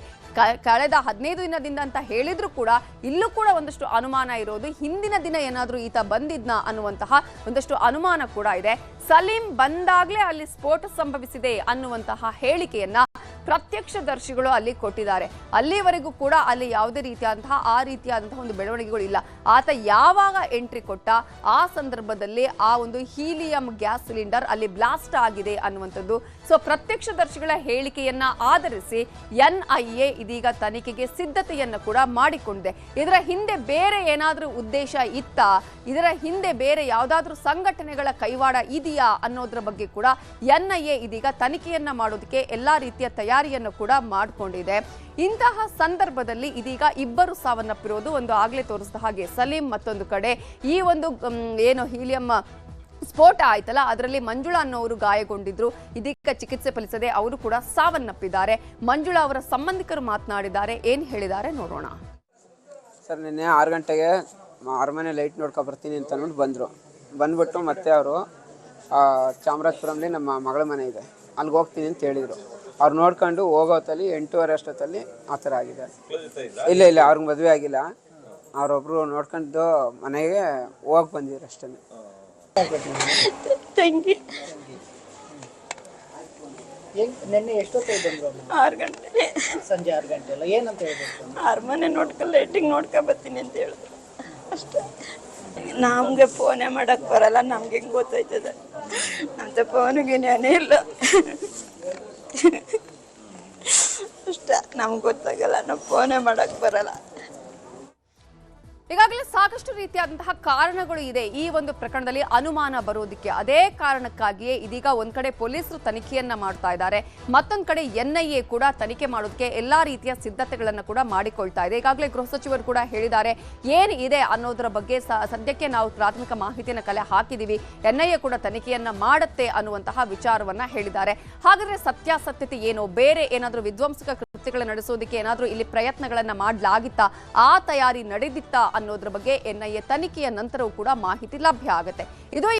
A: ಕಳೆದ 15 ದಿನದಿಂದ ಅಂತ ಹೇಳಿದ್ರು ಕೂಡ ಇಲ್ಲೂ ಕೂಡ ಒಂದಷ್ಟು ಅನುಮಾನ ಇರೋದು. ಹಿಂದಿನ ದಿನ ಏನಾದ್ರೂ ಈತ ಬಂದಿದ್ನ ಅನ್ನುವಂತಹ ಒಂದಷ್ಟು ಅನುಮಾನ ಕೂಡ ಇದೆ. ಸಲೀಂ ಬಂದಾಗ್ಲೇ ಅಲ್ಲಿ ಸ್ಫೋಟ ಸಂಭವಿಸಿದೆ ಅನ್ನುವಂತಹ ಹೇಳಿಕೆಯನ್ನ ಪ್ರತ್ಯಕ್ಷದರ್ಶಿಗಳು ಅಲ್ಲಿ ಕೊಟ್ಟಿದ್ದಾರೆ. ಅಲ್ಲಿವರೆಗೂ ಕೂಡ ಅಲ್ಲಿ ಯಾವುದೇ ರೀತಿಯಾದಂತಹ ಒಂದು ಬೆಳವಣಿಗೆಗಳು ಇಲ್ಲ. ಆತ ಯಾವಾಗ ಎಂಟ್ರಿ ಕೊಟ್ಟ ಆ ಸಂದರ್ಭದಲ್ಲಿ ಆ ಒಂದು ಹೀಲಿಯಂ ಗ್ಯಾಸ್ ಸಿಲಿಂಡರ್ ಅಲ್ಲಿ ಬ್ಲಾಸ್ಟ್ ಆಗಿದೆ ಅನ್ನುವಂಥದ್ದು. ಸೊ ಪ್ರತ್ಯಕ್ಷದರ್ಶಿಗಳ ಹೇಳಿಕೆಯನ್ನ ಆಧರಿಸಿ NIA ಇದೀಗ ತನಿಖೆಗೆ ಸಿದ್ಧತೆಯನ್ನು ಕೂಡ ಮಾಡಿಕೊಂಡಿದೆ. ಇದರ ಹಿಂದೆ ಬೇರೆ ಏನಾದ್ರೂ ಉದ್ದೇಶ ಇತ್ತಾ, ಇದರ ಹಿಂದೆ ಬೇರೆ ಯಾವುದಾದ್ರೂ ಸಂಘಟನೆಗಳ ಕೈವಾಡ ಇದೆಯಾ ಅನ್ನೋದ್ರ ಬಗ್ಗೆ ಕೂಡ NIA ಇದೀಗ ತನಿಖೆಯನ್ನ ಮಾಡೋದಕ್ಕೆ ಎಲ್ಲಾ ರೀತಿಯ ತಯಾರಿಯನ್ನು ಕೂಡ ಮಾಡಿಕೊಂಡಿದೆ. ಇಂತಹ ಸಂದರ್ಭದಲ್ಲಿ ಇದೀಗ ಇಬ್ಬರು ಸಾವನ್ನಪ್ಪಿರೋದು. ಒಂದು ಆಗ್ಲೇ ತೋರಿಸಿದ ಹಾಗೆ ಸಲೀಂ, ಮತ್ತೊಂದು ಕಡೆ ಈ ಒಂದು ಏನು ಹೀಲಿಯಂ ಸ್ಫೋಟ ಆಯ್ತಲ್ಲ ಅದರಲ್ಲಿ ಮಂಜುಳಾ ಅನ್ನೋರು ಗಾಯಗೊಂಡಿದ್ರು. ಇದೀಗ ಚಿಕಿತ್ಸೆ ಫಲಿಸದೆ ಅವರು ಕೂಡ ಸಾವನ್ನಪ್ಪಿದ್ದಾರೆ. ಮಂಜುಳಾ ಅವರ ಸಂಬಂಧಿಕರು ಮಾತನಾಡಿದ್ದಾರೆ, ಏನ್ ಹೇಳಿದ್ದಾರೆ ನೋಡೋಣ.
M: ಸರ್, ನಿನ್ನೆ 6 ಗಂಟೆಗೆ ಅರಮನೆ ಲೈಟ್ ನೋಡ್ಕೊ ಬರ್ತೀನಿ ಅಂತ ಅಂದ್ಬಿಟ್ಟು ಬಂದ್ಬಿಟ್ಟು ಮತ್ತೆ ಅವರು ಚಾಮರಾಜಪುರದಲ್ಲಿ ನಮ್ಮ ಮಗಳ ಮನೆ ಇದೆ, ಅಲ್ಲಿಗೆ ಹೋಗ್ತೀನಿ ಅಂತ ಹೇಳಿದರು. ಅವ್ರು ನೋಡ್ಕೊಂಡು ಹೋಗೋತ್ತಲ್ಲಿ 8:30 ಅಷ್ಟೊತ್ತಲ್ಲಿ ಆ ಥರ ಆಗಿದೆ. ಇಲ್ಲ ಅವ್ರಿಗೆ ಮದುವೆ ಆಗಿಲ್ಲ. ಅವರೊಬ್ಬರು ನೋಡ್ಕೊಂಡು ಮನೆಗೆ ಹೋಗಿ ಬಂದಿದ್ರು ಅಷ್ಟೇ.
F: ನಿನ್ನೆ ಎಷ್ಟೊತ್ತಾಗಿ ಬಂದ್ರು?
N: 6 ಗಂಟೆ,
F: ಸಂಜೆ 6 ಗಂಟೆ ಅಲ್ಲ, ಏನಂತ ಹೇಳ್ಬೇಕು?
N: ಅರಮನೆ ಲೈಟಿಂಗ್ ನೋಡ್ಕೊ ಬರ್ತೀನಿ ಅಂತ ಹೇಳಿದ್ರು ಅಷ್ಟೇ. ನಮ್ಗೆ ಫೋನೇ ಮಾಡಕ್ ಬರಲ್ಲ, ನಮ್ಗೆ ಹೆಂಗ್ ಗೊತ್ತಾಯ್ತದೆ? ಅಂತ ಫೋನಿಗೆ ನೇನೇ ಇಲ್ಲ ಅಷ್ಟೇ, ನಮ್ಗೆ ಗೊತ್ತಾಗಲ್ಲ, ನಾವು ಫೋನೇ ಮಾಡಕ್ ಬರಲ್ಲ.
A: ಈಗಾಗಲೇ ಸಾಕಷ್ಟು ರೀತಿಯಾದಂತಹ ಕಾರಣಗಳು ಇದೆ ಈ ಒಂದು ಪ್ರಕರಣದಲ್ಲಿ ಅನುಮಾನ ಬರೋದಕ್ಕೆ. ಅದೇ ಕಾರಣಕ್ಕಾಗಿಯೇ ಇದೀಗ ಒಂದ್ ಕಡೆ ಪೊಲೀಸರು ತನಿಖೆಯನ್ನ ಮಾಡ್ತಾ ಇದ್ದಾರೆ, ಮತ್ತೊಂದ್ ಕಡೆ NIA ಕೂಡ ತನಿಖೆ ಮಾಡೋದಕ್ಕೆ ಎಲ್ಲಾ ರೀತಿಯ ಸಿದ್ಧತೆಗಳನ್ನ ಕೂಡ ಮಾಡಿಕೊಳ್ತಾ ಇದೆ. ಈಗಾಗಲೇ ಗೃಹ ಸಚಿವರು ಕೂಡ ಹೇಳಿದ್ದಾರೆ, ಏನ್ ಇದೆ ಅನ್ನೋದರ ಬಗ್ಗೆ ಸದ್ಯಕ್ಕೆ ನಾವು ಪ್ರಾಥಮಿಕ ಮಾಹಿತಿಯನ್ನ ಕಲೆ ಹಾಕಿದೀವಿ, NIA ಕೂಡ ತನಿಖೆಯನ್ನ ಮಾಡುತ್ತೆ ಅನ್ನುವಂತಹ ವಿಚಾರವನ್ನ ಹೇಳಿದ್ದಾರೆ. ಹಾಗಾದ್ರೆ ಸತ್ಯಾಸತ್ಯತೆ ಏನು, ಬೇರೆ ಏನಾದ್ರೂ ವಿಧ್ವಂಸಕ ಕೃತ್ಯಗಳ ನಡೆಸೋದಕ್ಕೆ ಏನಾದ್ರೂ ಇಲ್ಲಿ ಪ್ರಯತ್ನಗಳನ್ನ ಮಾಡಲಾಗಿತ್ತಾ, ಆ ತಯಾರಿ ನಡೆದಿತ್ತಾ ಅನ್ನೋದ್ರ ಬಗ್ಗೆ NIA ತನಿಖೆಯ ನಂತರವೂ ಕೂಡ ಮಾಹಿತಿ ಲಭ್ಯ ಆಗುತ್ತೆ. ಇದು